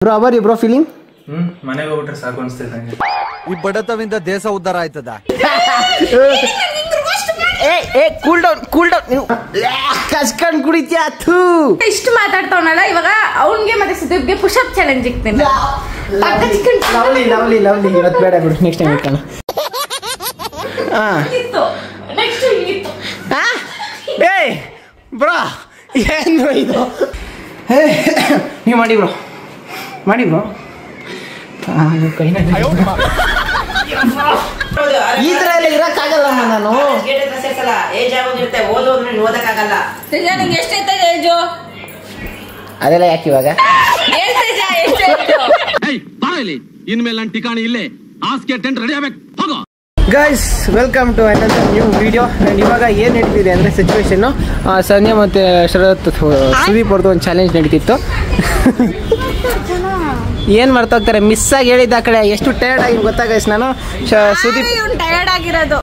Bro hour bro feeling ಮನೆಗೆ ಹೋಗ್ಬಿಟ್ರೆ ಸಾಕು ಅನ್ಸ್ತೈತೆ ನಂಗೆ. ಈ ಬಡತವಿಂದ ದೇಶ ಉದ್ಧಾರ ಆಯ್ತದ. ಕೂಲ್ ಡೌನ್ ನೀವು ಕಸ್ಕೊಂಡ್ ಕುಡಿತ್ಯಾ ಥೂ. ಇಷ್ಟು ಮಾತಾಡ್ತಾವನಲ್ಲ ಇವಾಗ ಅವನ್ಗೆ ಮತ್ತೆ ಸುದೀಪ್ಗೆ ಪುಷಪ್ ಚಾಲೆಂಜ್ ಇಕ್ತೀನಿ. ಲವ್ಲಿ ಇವತ್ತು ಬೇಡ ಬಿಡು, ನೆಕ್ಸ್ಟ್ ಟೈಮ್ ಇಟ್ಕೋಣ. ಏಯ್ ಬ್ರೋ ಏನು ಇದು? ನೀವು ಮಾಡಿ ಬ್ರೋ ಈ ತರ ಎಲ್ಲ ಇರಕ್ಕಾಗಲ್ಲಮ್ಮ ನಾನು. ಅದೆಲ್ಲ ಯಾಕೆ ಇವಾಗ? ಇನ್ಮೇಲೆ ನನ್ನ ಠಿಕಾಣಿ ಇಲ್ಲೇ, ಆಸ್ಕೆ ಟೆಂಟ್ ರೆಡಿ ಆಗ್ಬೇಕು. ಹೋಗೋ guys, welcome to another new video. ಇವಾಗ ಏನು ನಡೀತಿದೆ ಅಂದರೆ ಸಿಚುವೇಶನ್ನು, ಸಂಧ್ಯಾ ಮತ್ತು ಶರತ್ ಸುದೀಪ್ ಅವ್ರದ್ದು ಒಂದು ಚಾಲೆಂಜ್ ನಡೀತಿತ್ತು. ಏನು ಮಾಡ್ತಾಗ್ತಾರೆ, ಮಿಸ್ ಆಗಿ ಹೇಳಿದ್ದ ಆ ಕಡೆ ಎಷ್ಟು ಟಯರ್ಡ್ ಆಗಿ ಗೊತ್ತಾಗೈಸ್. ನಾನು ಸುದೀಪ್ ಟಯರ್ಡ್ ಆಗಿರೋದು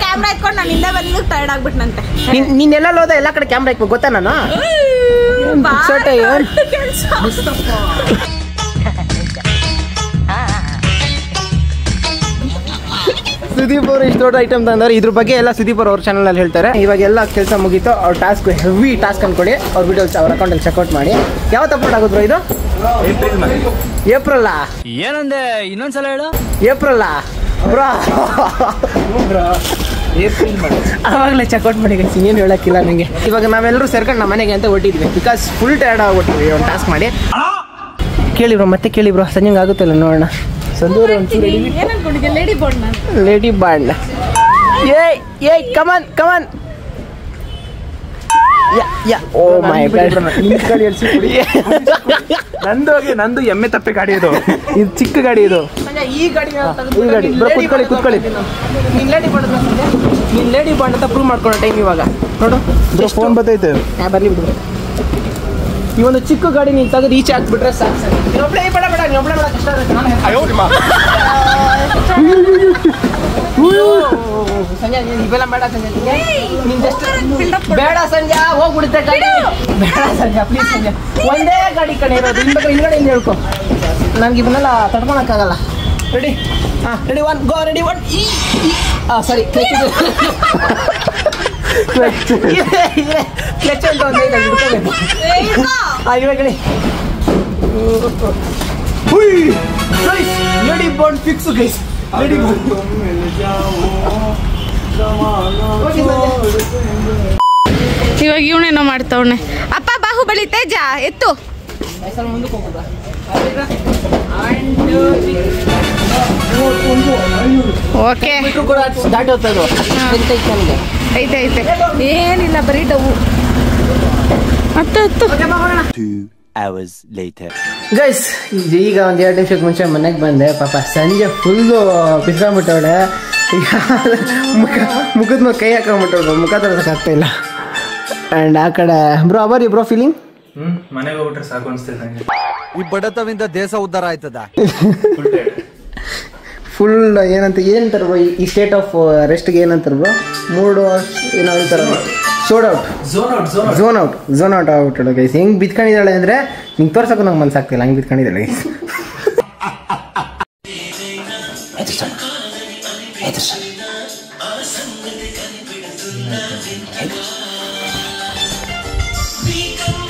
ಕ್ಯಾಮ್ರಾ ಇಟ್ಕೊಂಡು ನಾನು ಹಿಂದೆ ಬಂದು ಟಯರ್ಡ್ ಆಗ್ಬಿಟ್ನಂತೆ. ನೀನೆಲ್ಲ ಹೋದ ಎಲ್ಲ ಕಡೆ ಕ್ಯಾಮ್ರಾ ಇಟ್ಬೇಕು ಗೊತ್ತಾ ನಾನು. ಸುದೀಪ್ ಅವರು ಇಷ್ಟು ದೊಡ್ಡ ಐಟಮ್ ತಂದ್ರೆ ಇದ್ರ ಬಗ್ಗೆ ಎಲ್ಲ ಸುದೀಪ್ ಅವ್ರ ಚಾನಲ್ ಅಲ್ಲಿ ಹೇಳ್ತಾರೆ. ಇವಾಗ ಎಲ್ಲ ಕೆಲಸ ಮುಗೀತು. ಅವ್ರ ಟಾಸ್ಕ್ ಹೆವಿ ಟಾಸ್ಕ್ ಅನ್ಕೊಡಿ. ಅವ್ರ ವಿಡಿಯೋಸ್ ಅವ್ರ ಅಕೌಂಟಲ್ಲಿ ಚೆಕ್ಔಟ್ ಮಾಡಿ. ಯಾವತ್ತು ಅಪ್ಲೋಡ್ ಆಗುದ್ರು ಇದು? ಏಪ್ರಿಲ್ ಏನಂದೆ ಇನ್ನೊಂದ್ಸಲ ಹೇಳು. ಏಪ್ರಿಲ್ ಬ್ರೋ ಅವಾಗಲೇ ಚೆಕ್ಔಟ್ ಮಾಡಿ. ಏನು ಹೇಳಕ್ಕಿಲ್ಲ ನನಗೆ. ಇವಾಗ ನಾವೆಲ್ಲರೂ ಸೇರ್ಕೊಂಡು ನಮ್ಮ ಮನೆಗೆ ಅಂತ ಹೊಟ್ಟಿದ್ವಿ. ಬಿಕಾಸ್ ಫುಲ್ ಟಯರ್ಡ್ ಆಗ್ಬಿಟ್ಟಿದ್ವಿ ಒಂದು ಟಾಸ್ಕ್ ಮಾಡಿ. ಕೇಳಿ ಬ್ರೋ, ಮತ್ತೆ ಕೇಳಿ ಬ್ರೋ, ಸಂಜೆಂಗೆ ಆಗುತ್ತಲ್ಲ ನೋಡೋಣ. ಸಂದೂರು ಒಂಚೂರು ಲೇಡಿ ಬಾಂಡ್. ಏಯ್ ಕಮನ್. ಓ ಮೈ ಗಾಡ್, ನಂದು ಎಮ್ಮೆ ತಪ್ಪೆ ಗಾಡಿ ಇದು ಚಿಕ್ಕ ಗಾಡಿ ಇದು. ಈ ಗಾಡಿ ಕುತ್ಕೊಳ್ಳಿ. ನೀನ್ ಲೇಡಿ ಬಾಂಡ್ ಅಂತ ಪ್ರೂವ್ ಮಾಡ್ಕೊಳ್ಳೋ ಟೈಮ್ ಇವಾಗ ನೋಡು. ಫೋನ್ ಬರ್ತೈತೆ, ಬರ್ಲಿ ಬಿಡು. ಈ ಒಂದು ಚಿಕ್ಕ ಗಾಡಿ ನೀನು ತೆಗೆದು ಈಚೆ ಹಾಕ್ಬಿಟ್ರೆ ಸಾಕು. ಸಂಜೆ ಇವೆಲ್ಲ ಬೇಡ ಸಂಜೆ, ಬೇಡ ಸಂಜೆ, ಹೋಗ್ಬಿಡುತ್ತೆ ಗಾಡಿ. ಬೇಡ ಸಂಜೆ, ಪ್ಲೀಸ್ ಸಂಜೆ, ಒಂದೇ ಗಾಡಿ ಕಡೆ ಇರೋದು. ಹಿಂದ್ಗಡೆ ಹಿಂದೆ ಹೇಳ್ಕೊ, ನನ್ಗೆ ಇವನ್ನೆಲ್ಲ ತಡ್ಕೊಳಕ್ಕಾಗಲ್ಲ. Ready? Ready one go. Ready one ಸಾರಿ ಕ್ಲಚ್ ಅಂತ ಒಂದು ಹಿಡ್ಕೋಬೇಕು. ಇವಾಗ ಹೇಳಿ. Lady bond fix guys. Lady bond ಇವಾಗ ಇವನೇನೋ ಮಾಡ್ತಾವನೆ. ಅಪ್ಪ ಬಾಹುಬಲಿ ತೇಜ ಎತ್ತು. ಮುಂದಕ್ಕೆ ಹೋಗ್ಬೋದಾ? ಓಕೆ ದಾಟಿ ಹೋಗ್ತದೆ. ಐತೆ ಏನಿಲ್ಲ, ಬರೀ ಡವು. ಹತ್ತು ಗೈಸ್, ಈಗ ಒಂದು 2 ನಿಮಿಷಕ್ಕೆ ಮುಂಚೆ ಮನೆಗೆ ಬಂದೆ. ಪಾಪ ಸಂಜೆ ಫುಲ್ಲು ಬಿಸ್ಕೊಂಡ್ಬಿಟ್ಟವಳೆ. ಮುಖದ ಮೇಲೆ ಕೈ ಹಾಕೊಂಡ್ಬಿಟ್ಟವ್ರು, ಮುಖ ತೋರ್ಸಕ್ಕಾಗ್ತಾ ಇಲ್ಲ. ಆ್ಯಂಡ್ ಆ ಕಡೆ ಬ್ರೋ ಅವರ್ ಬ್ರೋ ಫೀಲಿಂಗ್ ಮನೆಗೆ ಹೋಗ್ಬಿಟ್ರೆ ಸಾಕು ಅನ್ಸ್ತೈತೆ ನಂಗೆ. ಈ ಬಡತವಿಂದ ದೇಶ ಉದ್ಧಾರ ಆಯ್ತದ. ಫುಲ್ ಏನಂತಾರೆ ಬ್ರೋ, ಈ ಸ್ಟೇಟ್ ಆಫ್ ರೆಸ್ಟ್ಗೆ ಏನಂತಾರೆ ಬ್ರೋ? ಮೂಡು ಏನೋ ಹೇಳ್ತಾರೆ, ಝೋನ್ ಔಟ್ ಆಗ್ಬಿಟ್ಟಳು ಗೈಸ್. ಹೆಂಗೆ ಬಿತ್ಕೊಂಡಿದ್ದಾಳೆ ಅಂದರೆ ನಿಂಗೆ ತೋರ್ಸೋಕೆ ನಂಗೆ ಮನ್ಸಾಗ್ತಿಲ್ಲ, ಹಂಗೆ ಬಿತ್ಕೊಂಡಿದ್ದಾಳೆ ಗೈಸ್.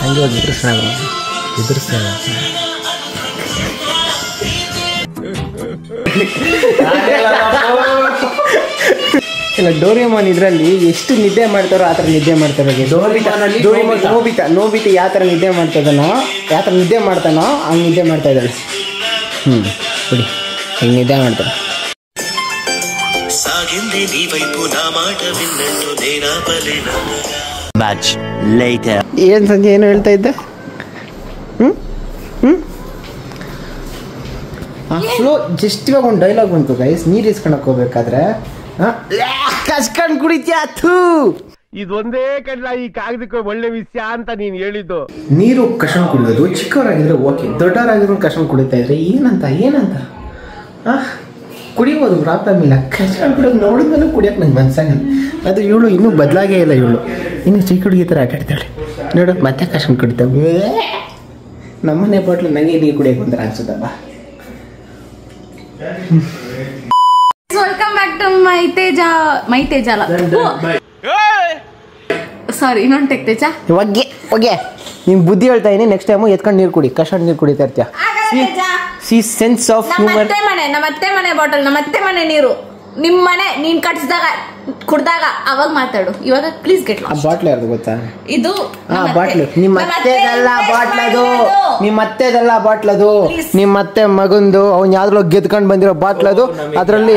ಹಂಗೆ ಹೋಗಿ ಇಲ್ಲ, ಡೋರೇಮಾನ್ ಇದರಲ್ಲಿ ಎಷ್ಟು ನಿದ್ದೆ ಮಾಡ್ತಾರೋ ಆ ಥರ ನಿದ್ದೆ ಮಾಡ್ತಾರೆ. ನೋಬಿತಾ ಯಾವ ಥರ ನಿದ್ದೆ ಮಾಡ್ತಾನೋ ಹಂಗೆ ನಿದ್ದೆ ಮಾಡ್ತಾ ಇದ್ದಾಳೆ. ಬಿಡಿ, ಹಿಂಗೆ ನಿದ್ದೆ ಮಾಡ್ತಾರೆ. ಏನು ಸಂಜೆ ಏನು ಹೇಳ್ತಾ ಇದ್ದೆ? ಫ್ಲೋ ಜಸ್ಟ್ ಇವಾಗ ಒಂದು ಡೈಲಾಗ್ ಬಂತು ಗೈಸ್. ನೀರು ಇಸ್ಕೊಳಕ್ ಹೋಗ್ಬೇಕಾದ್ರೆ ಕಸ್ಕೊಂಡ್ ಕುಡಿತ್ಯಾ ಥೂ. ಇದೊಂದೇ ಕಡ್ಲ ಈ ಕಾಗದಕ್ಕೆ ಒಳ್ಳೆ ವಿಷಯ ಅಂತ ನೀನ್ ಹೇಳಿದ್ದು. ನೀರು ಕಸ್ಕೊಂಡ್ ಕುಡಿಯೋದು ಚಿಕ್ಕವರಾಗಿದ್ರೆ ಓಕೆ, ದೊಡ್ಡವರಾಗಿರೋ ಕಸ್ಕೊಂಡ್ ಕುಡಿತಾ ಇದ್ರೆ ಏನಂತ ಕುಡಿಯೋದು ಪ್ರಾಬ್ಲಮ್ ಇಲ್ಲ. ಕಸ್ಕೊಂಡ್ ಕುಡಿಯೋದು ನೋಡಿದ್ಮೇಲೆ ಕುಡಿಯೋಕೆ ನಂಗೆ ಮನ್ಸಾಗಲ್ಲ. ಅದು ಇವಳು ಇನ್ನೂ ಬದಲಾಗೇ ಇಲ್ಲ. ಇವಳು ಇನ್ನೂ ಚಿಕ್ಕ ಹುಡುಗಿ ಥರ ಆಟಾಡ್ತಾಳೆ ನೋಡು. ಮತ್ತೆ ಕಸ್ಕೊಂಡ್ ಕುಡಿತಾವೆ. ನಮ್ಮನೆ ಬಾಟ್ಲು ನನಗೆ ನೀರು ಕುಡಿಯಕ್ಕೆ ಬಂದ್ರೆ ಅನ್ಸುತ್ತಪ್ಪ. ವೆಲ್ಕಮ್ ಬ್ಯಾಕ್ ಟು ಮೈ ತೇಜ ಅಲ್ಲ ಸಾರಿ ಇನ್ನೊಂದು ಟೆಕ್ ತೇಜ. ಓಕೆ ನಿಂಗೆ ಬುದ್ಧಿ ಹೇಳ್ತಾ ಇದೀನಿ, ನೆಕ್ಸ್ಟ್ ಟೈಮು ಎತ್ಕೊಂಡು ನೀರು ಕುಡಿ, ಕಷ್ಟ ನೀರು ಕುಡಿತಾ ಇರ್ತೀಯ. See sense of humour. ನಮ್ಮ ಅತ್ತೆ ಮನೆ ಬಾಟಲ್, ನಮ್ಮ ಅತ್ತೆ ಮನೆ ನೀರು, ನಿಮ್ಮ ಮನೆ ನೀನ್ ಕಟ್ಸಿದಾಗ ಕುಡ್ದಾಗ ಅವಾಗ ಮಾತಾಡು. ಇವಾಗ ಪ್ಲೀಸ್ ಗೆಟ್ ಆ ಬಾಟ್ಲ್ ಯಾರ್ದು ಗೊತ್ತಾ? ಇದು ಬಾಟ್ಲು ನಿಮ್ಮ ಅತ್ತೆದಲ್ಲ ಬಾಟ್ಲದು, ನಿಮ್ಮ ಅತ್ತೆದಲ್ಲ ಬಾಟ್ಲದು, ನಿಮ್ಮ ಅತ್ತೆ ಮಗಂದು ಅವ್ನು ಯಾವ್ದ್ರೊಳಗೆ ಗೆದ್ಕೊಂಡು ಬಂದಿರೋ ಬಾಟ್ಲದು. ಅದರಲ್ಲಿ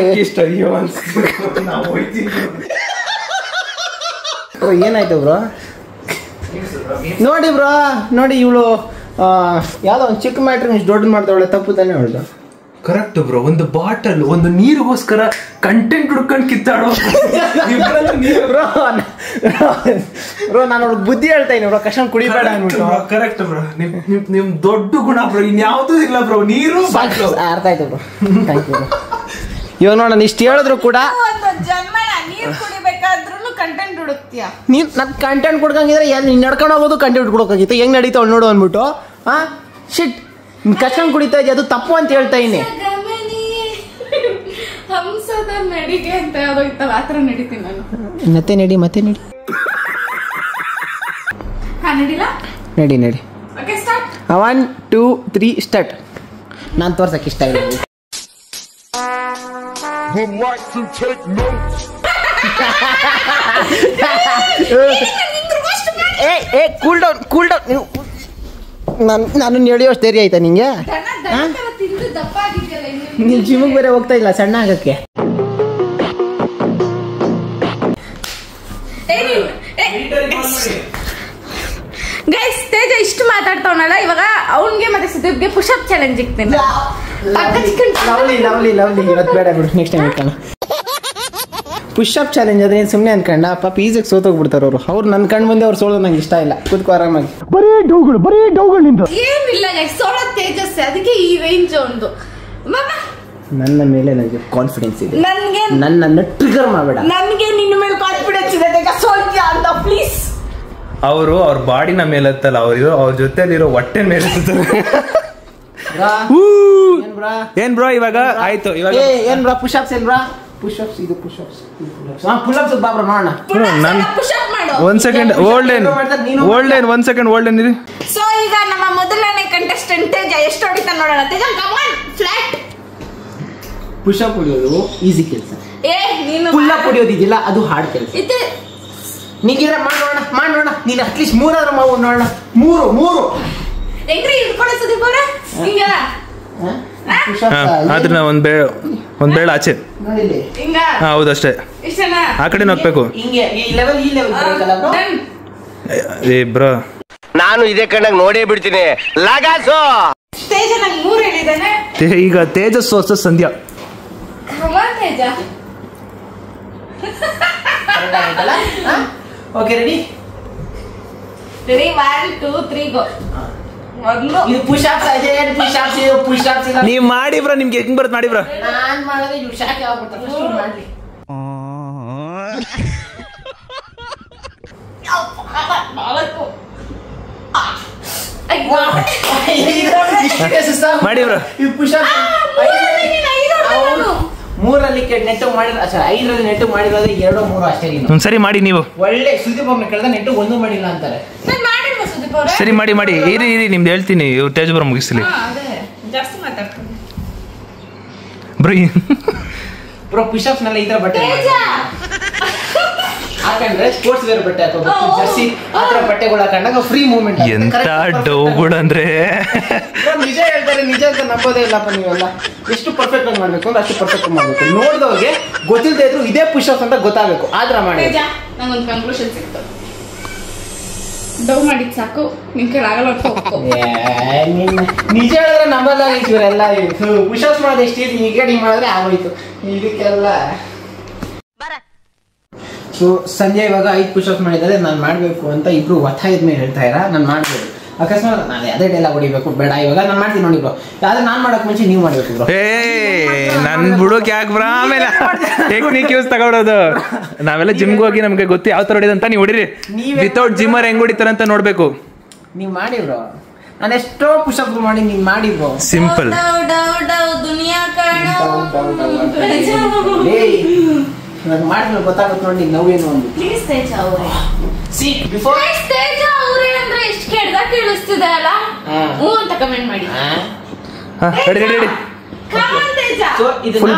ಏನಾಯ್ತು ಬ್ರೋ? ನೋಡಿ ಬ್ರೋ, ನೋಡಿ ಇವಳು ಯಾವ್ದೋ ಒಂದು ಚಿಕ್ಕ ಮ್ಯಾಟ್ರ್ ದೊಡ್ಡ ಮಾಡ್ದವಳೆ, ತಪ್ಪು ತಾನೇ ಹೇಳ್ದು. Correct bro. ಒಂದು ಬಾಟಲ್, ಒಂದು ನೀರಿಗೋಸ್ಕರ ಕಂಟೆಂಟ್ ಹುಡ್ಕೊಂಡು ಕಿತ್ತಾಡೋ ಬ್ರೋ. ನಾನು ಅವ್ರಿಗೆ ಬುದ್ಧಿ ಹೇಳ್ತಾ ಇದೀನಿ ಬ್ರೋ, ಕಷ್ಟ ಕುಡಿಬೇಡ ಅನ್ಬಿಟ್ಟು. Correct bro. ನಿಮ್ ದೊಡ್ಡ ಗುಣ ಬ್ರೋ, ಇನ್ಯಾವುದೂ ಇಲ್ಲ ಬ್ರೋ. ನೀರು ಅರ್ಥ ಆಯ್ತು ಬ್ರೋ, ಥ್ಯಾಂಕ್ ಯು ಬ್ರೋ. ಇವಾಗ ನೋಡೋಣ, ಇಷ್ಟು ಹೇಳಿದ್ರು ಕೂಡ ನೀರು ಕುಡಿಬೇಕಾದ್ರೂ ಕಂಟೆಂಟ್ ಹುಡುಕ್ತೀಯ. ನೀನ್ ನನ್ ಕಂಟೆಂಟ್ ಕೊಡ್ಕಂಗಿದ್ರೆ ನಡ್ಕೊಂಡು ಹೋಗೋದು ಕಂಟೆಂಟ್ ಕೊಡೋಕಾಗಿತ್ತು. ಹೆಂಗ್ ನಡೀತಾವ್ ನೋಡು ಅಂದ್ಬಿಟ್ಟು ಶಿಟ್ ಕಷ್ಟ ಕುಡಿತಾ ಇದ್ದೆ, ಅದು ತಪ್ಪು ಅಂತ ಹೇಳ್ತಾ ಇದೀನಿ. ಹಂಸದ ನಡಿಗೆ ಅಂತ ಯಾವ್ದೋ ಇತ್ತಲ್ಲ, ಆತರ ನಡೀತೀನಿ ನಾನು. ಮತ್ತೆ ನಡಿ ನಡಿಲ್ಲ ನಡಿ. Okay start. 1 2 3 ಸ್ಟಾರ್ಟ್. ನಾನು ತೋರ್ಸಕ್ ಇಷ್ಟ ಇಲ್ಲ. Cool down. ನಾನು ನಡೆಯೋಷ್ಟು ಧೈರ್ಯ ಆಯ್ತಾ ನಿಂಗೆ? ನೀನ್ ಜಿಮ್ಗೆ ಬೇರೆ ಹೋಗ್ತಾ ಇಲ್ಲ ಸಣ್ಣ ಆಗಕ್ಕೆ. ಗೈಸ್ ತೇಜ ಇಷ್ಟು ಮಾತಾಡ್ತಾವನಲ್ಲ, ಇವಾಗ ಅವನ್ಗೆ ಮತ್ತೆ ಸುದೀಪ್ಗೆ ಪುಷಪ್ ಚಾಲೆಂಜ್ ಇಕ್ತೀನಿ. ಲವ್ಲಿ ಇವತ್ತು ಬೇಡ ಬಿಡು, ನೆಕ್ಸ್ಟ್ ಟೈಮ್ ಇಟ್ಕೋಣ. ಪುಷಪ್ ಚಾಲೆಂಜ್ ಅದ್ರೆ ಸುಮ್ಮನೆ ಅನ್ಕೊಂಡ ಪಾಪ ಈಸಿಗೆ ಸೋತೋಗ್ಬಿಡ್ತಾರೆ ಅವ್ರು ನನ್ನ ಕಣ್ ಬಂದೆ ಅವ್ರು ಸೋಳೋದು ನಂಗೆ ಇಷ್ಟ ಇಲ್ಲ. ಕೂತ್ಕೋ ಆರಾಮಾಗಿ. ಬರೀ ಡೌಗಳು ಏನಿಲ್ಲ ಗೈಸ್, ಸೋಳ ತೇಜಸ್, ಅದಕ್ಕೆ ಈ ರೇಂಜ್ ಒಂದು. ನನ್ನ ಮೇಲೆ ನನಗೆ ಕಾನ್ಫಿಡೆನ್ಸ್ ಇದೆ. ನನ್ಗೆ ನನ್ನನ್ನು ಟ್ರಿಗರ್ ಮಾಡಬೇಡ. ನನ್ಗೆ ನಿನ್ನ ಮೇಲೆ ಕಾನ್ಫಿಡೆನ್ಸ್ ಇದೆ ತೇಜ, ಸೋಲ್ತೀಯ ಅಂತ ಪ್ಲೀಸ್. ಅವರು ಅವ್ರ ಬಾಡಿನ ಮೇಲೆ ಎತ್ತಲ್ಲ, ಅವ್ರ ಜೊತೆಲಿರೋ ಹೊಟ್ಟೆ ಮೇಲೆ ಏನ್ ಬ್ರೋ ಇವಾಗ ಆಯ್ತು. ಇವಾಗ ಏನ್ ಬ್ರಾ ಪುಷಪ್ಸ್ ಏನ್ ಬ್ರಾ? ಪುಷಪ್ಸ್ ಇದು ಪುಷಪ್ಸ್ ಪುಲ್ಅಪ್ಸ್ ಬಾ ಬ್ರೋ ನೋಡೋಣ. ಒಂದ್ ಸೆಕೆಂಡ್ ಓಲ್ಡ್ 1 ಸೆಕೆಂಡ್ ಇರಿ. ಸೊ ಈಗ ನಮ್ಮ ಮೊದಲನೇ ಕಂಟೆಸ್ಟೆಂಟ್ ತೇಜ ಎಷ್ಟು ಹೊಡಿತಾನೆ ನೋಡೋಣ. ತೇಜ ಕಮ್ ಆನ್, ಫ್ಲಾಟ್. ಪುಷಪ್ ಹೊಡಿಯೋದು ಈಸಿ ಕೆಲಸ, ನೀನು ಪುಲ್ಅಪ್ ಹೊಡಿಯೋದಿಲ್ಲ ಅದು ಹಾರ್ಡ್ ಕೆಲಸ. ನೀಗಿದ್ರೆ ಮಾಡೋಣ. ನೀನು ಅಟ್ಲೀಸ್ಟ್ 3 ಆದ್ರೂ ಮಾವು ನೋಡೋಣ. 3 ಹೆಂಗ್ರಿ ಇಟ್ಕೊಳ್ಳೋ ಸುದೀಪ್ ಅವ್ರೆ ಹಿಂಗ ಆದ್ರೆ ಒಂದ್ ಬೇಳೆ ಆಚೆ. ಹೌದು ಅಷ್ಟೇ, ಆ ಕಡೆ ಹೋಗ್ಬೇಕು. ಏ ಬ್ರೋ, ನಾನು ಇದೇ ಕಣ್ಣಾಗ ನೋಡೇ ಬಿಡ್ತೀನಿ. ಲಗಾಸು ತೇಜ ನಂಗೆ 3 ಹೇಳಿದಾನೆ. ಈಗ ತೇಜಸ್ ವರ್ಸಸ್ ಸಂಧ್ಯಾ. ತೇಜ ಓಕೆ ರೆಡಿ 1 2 3 ಗೋ. ಇದು ಪುಷಪ್ಸ್ ಇದೆ, ಪುಷಪ್ಸ್ ಇಲ್ಲ. ನೀವ್ ಮಾಡಿ ಬ್ರೋ, ನಿಮ್ಗೆ ಹೆಂಗ್ ಬರುತ್ತೆ ಮಾಡಿ ಬ್ರೋ. ನಾನ್ ಮಾಡೋದು ಇವ್ರು ಶಾಕ್ ಆಗ್ಬಿಡ್ತಾರೆ. ಫಸ್ಟ್ ಮಾಡ್ಲಿ. ಮಾಡಿ ಬ್ರೋ. ಈ ಪುಷಪ್ಸ್ 3ರಲ್ಲಿ ನೆಟ್ಟು ಮಾಡಿರೋ, 5ರಲ್ಲಿ ನೆಟ್ಟು ಮಾಡಿರೋದು 2 3 ಅಷ್ಟೇ. ಸರಿ ಮಾಡಿ ನೀವು. ಒಳ್ಳೆ ಸುದೀಪ್ ಅವ್ರನ್ನ ಕೇಳಿದ ನೆಟ್ಟು 1 ಮಾಡಿಲ್ಲ ಅಂತಾರೆ. ಸರಿ ಮಾಡಿ ಇರಿ ನಿಮ್ದು ಹೇಳ್ತೀನಿ. ಇವ್ರು ತೇಜ್ ಬ್ರೋ ಮುಗಿಸ್ಲಿ ಜಾಸ್ತಿ ಮಾತಾಡ್ತೀನಿ ಬ್ರೋ. ಪುಷಪ್ಸ್ ನಲ್ಲಿ ಈ ತರ ಬಟ್ಟೆ ಹಾಕೊಂಡ್ರೆ ಸ್ಪೋರ್ಟ್ಸ್ ವೇರ್ ಬಟ್ಟೆ ಹಾಕೋಬೇಕು, ಜರ್ಸಿ ಆ ತರ ಬಟ್ಟೆಗಳು ಹಾಕೊಂಡಾಗ ಫ್ರೀ ಮೂವ್ಮೆಂಟ್. ಎಂತ ಡೌಗಳು ಅಂದ್ರೆ ನಿಜ ಹೇಳ್ತಾರೆ, ನಿಜ ಅಂತ ನಂಬೋದೇ ಇಲ್ಲಪ್ಪ ನೀವೆಲ್ಲ. ಎಷ್ಟು ಪರ್ಫೆಕ್ಟ್ ಆಗಿ ಮಾಡ್ಬೇಕು ಅಂದ್ರೆ ಅಷ್ಟು ಪರ್ಫೆಕ್ಟ್ ಆಗಿ ಮಾಡ್ಬೇಕು. ನೋಡಿದವ್ರಿಗೆ ಗೊತ್ತಿಲ್ಲದೆ ಇದ್ರು ಇದೇ ಪುಷಪ್ಸ್ ಅಂತ ಗೊತ್ತಾಗಬೇಕು, ಆದ್ರ ಮಾಡಿ. ನಂಗೊಂದು ಕನ್ಕ್ಲೂಷನ್ ಸಿಕ್ತು. ಡೌ ಮಾಡಿದ್ ಸಾಕು, ನಿನ್ ಕೈ ಆಗಲ್ಲ. ನಿಜ ಹೇಳಿದ್ರೆ ನಂಬಲ್ಲ ಇವರೆಲ್ಲ. ಪುಷಪ್ಸ್ ಮಾಡೋದು ಎಷ್ಟು ಈಗ ನೀವು ಮಾಡಿದ್ರೆ ಆಗೋಯ್ತು ಇದಕ್ಕೆಲ್ಲ. ಸೊ ಸಂಜೆ ಇವಾಗ 5 ಪುಷಪ್ಸ್ ಮಾಡಿದ್ದಾರೆ, ನಾನು ಮಾಡಬೇಕು ಅಂತ ಇಬ್ರು ಒತ್ತಾಯದ ಮೇಲೆ ಹೇಳ್ತಾ ಇರ. ನಾನು ಮಾಡ್ಬೋದು, ಅಕಸ್ಮಾತ್ ನಾನು ಅದೇ ಡೈಲಾಗ್ ಹೊಡಿಬೇಕು ಬೇಡ, ಇವಾಗ ನಾನು ಮಾಡ್ತೀನಿ ನೋಡಿ ಬ್ರೋ. ಆದ್ರೆ ನಾನು ಮಾಡಕ್ ಮುಂಚೆ ನೀವು ಮಾಡ್ಬೇಕು ಬ್ರೋ. ನನ್ ಬಿಡೋಕ್ ಯಾಕೆ ಬ್ರೋ, ಆಮೇಲೆ ಟೆಕ್ನಿಕ್ ಯೂಸ್ ತಗೊಳೋದು. ನಾವೆಲ್ಲ ಜಿಮ್ಗೆ ಹೋಗಿ ನಮ್ಗೆ ಗೊತ್ತು ಯಾವ ತರ ಹೊಡಿದಂತ. ನೀವು ಹೊಡಿರಿ, ವಿತೌಟ್ ಜಿಮ್ಮರ್ ಹೆಂಗ್ ಹೊಡಿತಾರ ಅಂತ ನೋಡ್ಬೇಕು. ನೀವು ಮಾಡಿ ಬ್ರೋ. ನಾನು ಎಷ್ಟೋ ಪುಷಪ್ ಮಾಡಿ ನೀನ್ ಮಾಡಿದ್ರು ಸಿಂಪಲ್. ದುನಿಯಾ ನಾನು ಮಾಡಿದ್ರೆ ಗೊತ್ತಾಗುತ್ತೆ ನೋಡಿ ನೋವೇನು ಒಂದು. ಪ್ಲೀಸ್ ತೇಜ ಅವರೇ ಸಿ ಬಿಫೋರ್ ತೇಜ ಅವರೇ ಅಂದ್ರೆ ಎಷ್ಟು ಕೆಡ್ದಾಗ ಕೇಳಿಸ್ತಿದೆ ಅಲ್ಲ. ಹ್ಞೂ ಅಂತ ಕಮೆಂಟ್ ಮಾಡಿ. ರೆಡಿ. ಸೊ ಇದನ್ನ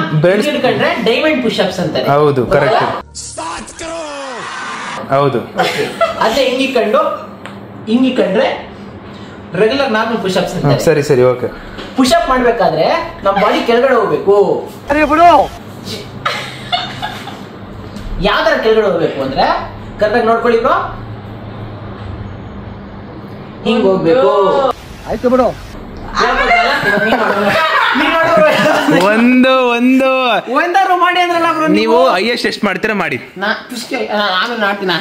ಹಿಡ್ಕೊಂಡ್ರೆ ಡೈಮಂಡ್ ಪುಷಪ್ಸ್ ಅಂತಾರೆ. ಹೌದು ಕರೆಕ್ಟ್. ಹೌದು ಅದೇ ಹಿಂಗಿಕೊಂಡ್ರೆ ರೆಗ್ಯುಲರ್ ನಾರ್ಮಲ್ ಪುಷಪ್ಸ್ ಅಂತಾರೆ. ಸರಿ ಸರಿ ಓಕೆ. ಪುಷಪ್ ಮಾಡ್ಬೇಕಾದ್ರೆ ನಮ್ಮ ಬಾಡಿ ಕೆಳಗಡೆ ಹೋಗ್ಬೇಕು. ಯಾವ ತರ ಕೆಳಗಡೆ ಹೋಗ್ಬೇಕು ಅಂದ್ರೆ ಕರೆಕ್ಟಾಗಿ ನೋಡ್ಕೊಳ್ಳಿ ಬ್ರೋ. ಹಿಂಗ್ ಹೋಗ್ಬೇಕು. ಆಯ್ತು ಬಿಡು. ಒಂದು ಮಾಡಿ ಅಂದ್ರಲ್ಲ ಬ್ರೋ. ನೀವು ಹೈಯೆಸ್ಟ್ ಎಷ್ಟು ಮಾಡ್ತೀರಾ ಮಾಡಿ. ಆಮೇಲೆ ಮಾಡ್ತೀನಿ.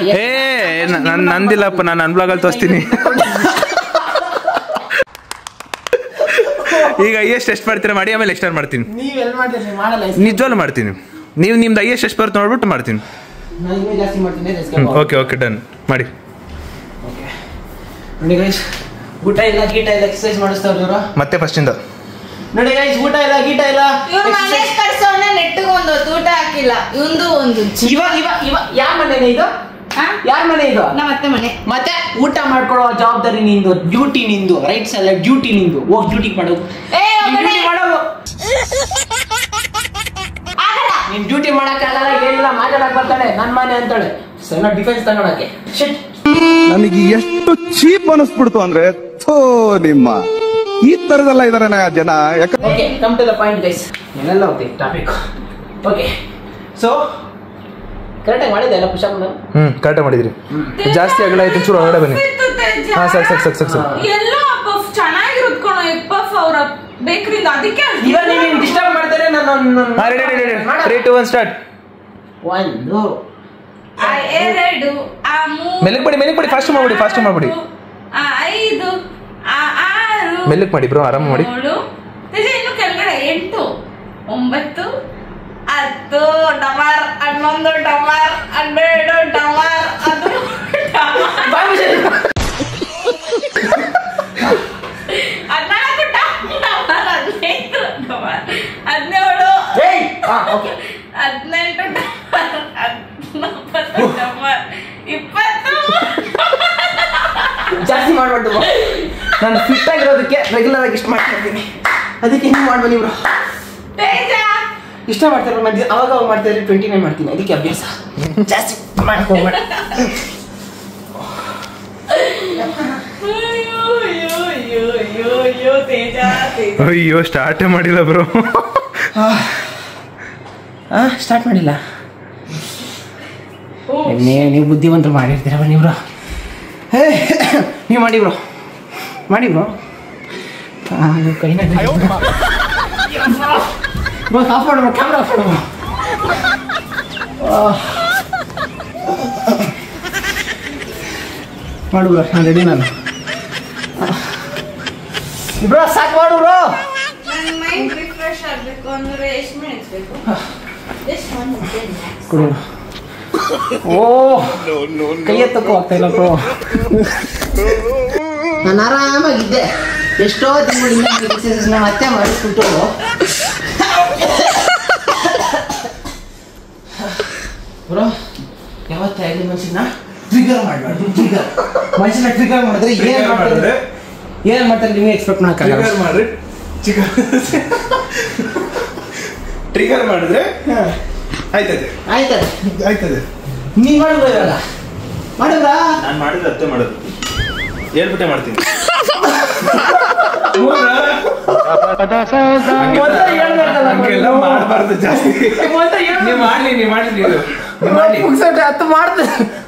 ನಂದಿಲ್ಲಪ್ಪ, ನಾನು ಅನ್ಬ್ಲಾಗಲ್ಲಿ ತೋರಿಸ್ತೀನಿ. ಈಗ ಹೈಯೆಸ್ಟ್ ಎಷ್ಟು ಮಾಡ್ತೀರಾ ಮಾಡಿ, ಆಮೇಲೆ ಎಕ್ಸ್ಟರ್ನ್ ಮಾಡ್ತೀನಿ. ನೀವ್ ಎಲ್ಲಿ ಮಾಡ್ತೀರಿ? ಮಾಡಲ್ಲ. ನಿಜವಾಗ್ಲೂ ಮಾಡ್ತೀನಿ. ನೀವು ನಿಮ್ದು ಹೈಯೆಸ್ಟ್ ಎಷ್ಟು ಬರುತ್ತೆ ನೋಡ್ಬಿಟ್ಟು ಮಾಡ್ತೀನಿ. ನಾನು ಇನ್ನೂ ಜಾಸ್ತಿ ಮಾಡ್ತೀನಿ. ಓಕೆ ಡನ್ ಮಾಡಿ. ನೋಡಿ ಗೈಸ್, ಊಟ ಇಲ್ಲ ಗೀಟ ಇಲ್ಲ ಎಕ್ಸರ್ಸೈಸ್ ಮಾಡಿಸ್ತಾವ್ರಿ ಇವರು. ಮತ್ತೆ ಫಸ್ಟಿಂದ ನೋಡಿ ಗೈಸ್, ಊಟ ಇಲ್ಲ ಗೀಟ ಇಲ್ಲ. ಮನೆ ಕಟ್ಸೋನೆ ನೆಟ್ಟಿಗೆ ಒಂದು ಊಟ ಹಾಕಿಲ್ಲ. ಇವಂದು ಒಂದು ಇವ ಯಾರ ಮನೆನೇ ಇದು? ಯಾರ ಮನೆ ಇದು? ನಮ್ಮ ಅತ್ತೆ ಮನೆ. ಮತ್ತೆ ಊಟ ಮಾಡ್ಕೊಳ್ಳೋ ಜವಾಬ್ದಾರಿ ನಿಂದು, ಡ್ಯೂಟಿ ನಿಂದು. ರೈಟ್ಸ್ ಅಲ್ಲ, ಡ್ಯೂಟಿ ನಿಂದು. ಹೋಗಿ ಡ್ಯೂಟಿಗೆ ಮಾಡೋದು. ನೀನ್ ಡ್ಯೂಟಿ ಮಾಡಕ್ಕಾಗಲ್ಲ, ಏನಿಲ್ಲ, ಮಾತಾಡಕ್ ಬರ್ತಾಳೆ. ನನ್ ಮನೆ ಅಂತಾಳೆ. ಸಣ್ಣ ಡಿಫೆನ್ಸ್ ತಗೊಳಕ್ಕೆ. ನನಗೆ ಎಷ್ಟು ಚೀಪ್ ಅನಿಸ್ಬಿಡ್ತು ಅಂದ್ರೆ, ಥೋ ನಿಮ್ಮ ಈ ತರದೆಲ್ಲ ಇದಾರೆ ಜನ. Okay, come to the point guys. ಏನೆಲ್ಲ ಹೋಗ್ತೀವಿ ಟಾಪಿಕ್. ಓಕೆ, ಸೊ ಕರೆಕ್ಟಾಗಿ ಮಾಡಿದೆ ಎಲ್ಲ ಪುಷಪ್? ಕರೆಕ್ಟಾಗಿ ಮಾಡಿದ್ರಿ. ಜಾಸ್ತಿ ಆಗಲ್ಲ ಆಯ್ತು, ಚೂರು ಹೊರಗಡೆ ಬನ್ನಿ. ಹಾ ಸಾಕು. ಎಲ್ಲೋ ಪಫ್ ಚೆನ್ನಾಗಿರುತ್ತೆ ಕಣೋ. ಪಫ್ ಅವರ ಬೇಕರಿಯಿಂದ. ಅದಕ್ಕೆ ಇವಾಗ ನೀನು ಡಿಸ್ಟರ್ಬ್ ಮಾಡ್ತಾರೆ. ನಾನು ರೆಡಿ 3 2 1 ಸ್ಟಾರ್ಟ್. 1 ಆ 2 ಆ 3 ಮೆಲ್ಲಕ್ ಮಾಡಿ ಫಾಸ್ಟ್ ಮಾಡ್ಬಿಡಿ. ಆ 5 ಆ 6 ಮೆಲ್ಲಕ್ ಮಾಡಿ ಬ್ರೋ, ಆರಾಮ ಮಾಡಿ. 7 ತೇಜ ಇನ್ನು ಕೆಳಗಡೆ 8 9 10 ಡಮಾರ್ 11 ಡಮಾರ್ 12 ಡಮಾರ್ 20 ಜಾಸ್ತಿ ಮಾಡ್ಬಾರ್ದು. ನಾನು ಫಿಟ್ ಆಗಿರೋದಕ್ಕೆ ರೆಗ್ಯುಲರ್ ಆಗಿ ಇಷ್ಟು ಮಾಡ್ತಿರ್ತೀನಿ. ಅದಕ್ಕೆ ಹಿಂಗೆ ಮಾಡ್ಬನ್ನಿ ಬ್ರೋ. ಇಷ್ಟ ಮಾಡ್ತಾರೆ ಅವಾಗ ಮಾಡ್ತಾರೆ. 29 ಮಾಡ್ತೀನಿ. ಅದಕ್ಕೆ ಅಭ್ಯಾಸ ಜಾಸ್ತಿ ಮಾಡ್ಕೋಬೇಡ. ಅಯ್ಯೋ ಸ್ಟಾರ್ಟೇ ಮಾಡಿಲ್ಲ ಬ್ರೋ. ಸ್ಟಾರ್ಟ್ ಮಾಡಿಲ್ಲ. ನೀವು ಬುದ್ಧಿವಂತರು ಮಾಡಿರ್ತೀರ ಬನ್ನಿ ಬ್ರೋ. ನೀವು ಮಾಡಿ ಬ್ರೋ. ಕೈನ ಆಫ್ ಮಾಡು, ಕ್ಯಾಮ್ರಾ ಆಫ್ ಮಾಡು. ಮಾಡು ಬ್ರೋ, ನಾನು ರೆಡಿ. ನಾನು ಬ್ರೋ ಸಾಕು ಮಾಡು ಬ್ರೋ. ನನ್ನ ಮೈಂಡ್ ರಿಫ್ರೆಶ್ ಆಗಬೇಕು ಅಂದ್ರೆ ಎಷ್ಟು ಮಿನಿಟ್ಸ್ ಬೇಕು? Just 1 minute. ಕೊಡು. ಓ ಕೈ ಎತ್ತಕ್ಕೂ ಆಗ್ತಾ ಇಲ್ಲ ಬ್ರೋ. ನಾನು ಆರಾಮಾಗಿದ್ದೆ. ಎಷ್ಟೋ ತಿಂಗಳಿಂದ ಎಕ್ಸರ್ಸೈಸ್ ನಮ್ಮ ಅತ್ತೆ ಮಾಡಿಸ್ಬಿಟ್ಟು ಬ್ರೋ, ಯಾವತ್ತೇ ಆಗಲಿ ಮನುಷ್ಯನ ಟ್ರಿಗರ್ ಮಾಡಬಾರ್ದು. ಮನುಷ್ಯನ ಟ್ರಿಗರ್ ಮಾಡಿದ್ರೆ ಏನ್ ಮಾಡ್ತಾರೆ ನೀವು ಎಕ್ಸ್ಪೆಕ್ಟ್ ಮಾಡಕ್ಕಾಗಲ್ಲ. ಟ್ರಿಗರ್ ಮಾಡಿದ್ರೆ ಆಯ್ತದೆ. ನೀನ್ ಮಾಡಿದ್ರ ಇವಾಗ ಮಾಡಿದ್ರ? ನಾನು ಮಾಡಿದ್ರೆ ಅತ್ತೆ ಮಾಡೋದು. ಹೇಳ್ಬಿಟ್ಟೆ ಮಾಡ್ತೀನಿ. ಮಾಡಬಾರ್ದು ಜಾಸ್ತಿ. ನೀವು ಮಾಡ್ಲಿ. ಹತ್ತು